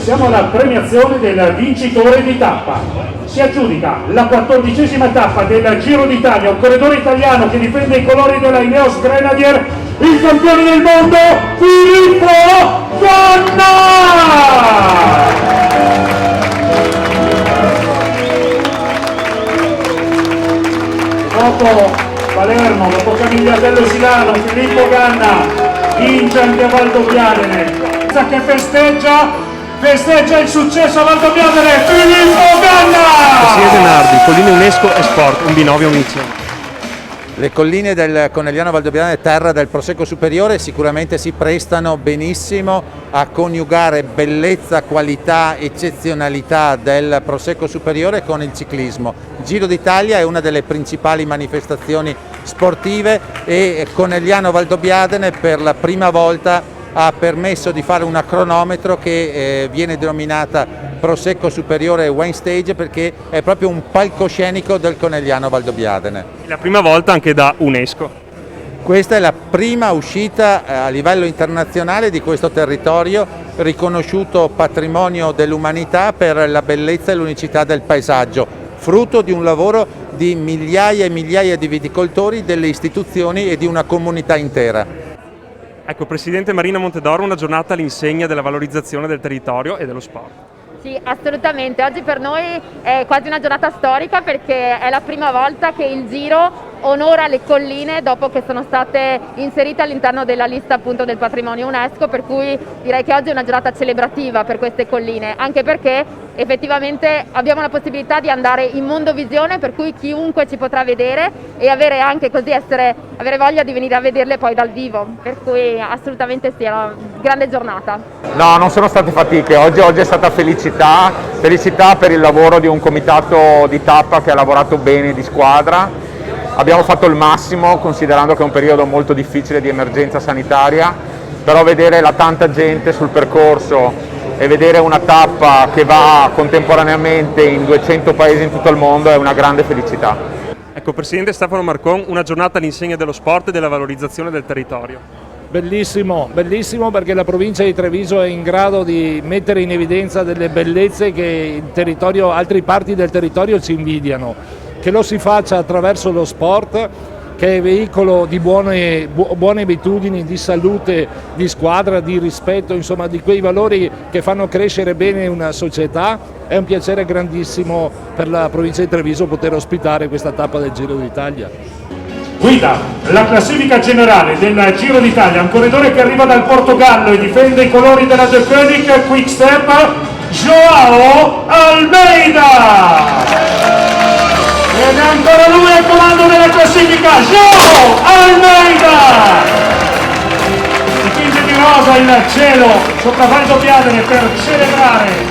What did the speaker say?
siamo alla premiazione del vincitore di tappa. Si aggiudica la 14ª tappa del Giro d'Italia, un corridore italiano che difende i colori della Ineos Grenadier, il campione del mondo Filippo Ganna! Dopo Palermo, dopo Camigliatello Silano, Filippo Ganna vince anche a Valdobbiadene, che festeggia il successo a Valdobbiadene, Filippo Ganna! Presidente Nardi, colline UNESCO e sport, un binomio micidiale. Le colline del Conegliano Valdobbiadene, terra del Prosecco Superiore, sicuramente si prestano benissimo a coniugare bellezza, qualità, eccezionalità del Prosecco Superiore con il ciclismo. Il Giro d'Italia è una delle principali manifestazioni sportive e Conegliano Valdobbiadene per la prima volta ha permesso di fare una cronometro che viene denominata Prosecco Superiore Wine Stage perché è proprio un palcoscenico del Conegliano Valdobbiadene. La prima volta anche da UNESCO. Questa è la prima uscita a livello internazionale di questo territorio riconosciuto patrimonio dell'umanità per la bellezza e l'unicità del paesaggio, frutto di un lavoro di migliaia e migliaia di viticoltori, delle istituzioni e di una comunità intera. Ecco, Presidente Marina Montedoro, una giornata all'insegna della valorizzazione del territorio e dello sport. Sì, assolutamente. Oggi per noi è quasi una giornata storica perché è la prima volta che il Giro onora le colline dopo che sono state inserite all'interno della lista appunto del patrimonio UNESCO, per cui direi che oggi è una giornata celebrativa per queste colline, anche perché effettivamente abbiamo la possibilità di andare in mondovisione, per cui chiunque ci potrà vedere e avere anche così avere voglia di venire a vederle poi dal vivo, per cui assolutamente sì, è una grande giornata. No, non sono state fatiche, oggi è stata felicità per il lavoro di un comitato di tappa che ha lavorato bene di squadra. Abbiamo fatto il massimo considerando che è un periodo molto difficile di emergenza sanitaria, però vedere la tanta gente sul percorso e vedere una tappa che va contemporaneamente in 200 paesi in tutto il mondo è una grande felicità. Ecco, Presidente Stefano Marcon, una giornata all'insegna dello sport e della valorizzazione del territorio. Bellissimo, bellissimo perché la provincia di Treviso è in grado di mettere in evidenza delle bellezze che altre parti del territorio ci invidiano. Che lo si faccia attraverso lo sport, che è veicolo di buone abitudini, di salute, di squadra, di rispetto, insomma di quei valori che fanno crescere bene una società. È un piacere grandissimo per la provincia di Treviso poter ospitare questa tappa del Giro d'Italia. Guida la classifica generale del Giro d'Italia, un corridore che arriva dal Portogallo e difende i colori della De Koenig Quick Step, João Almeida! Ed è ancora lui al comando della classifica, João Almeida! Si tinge di rosa il cielo sopra Valdobbiadene per celebrare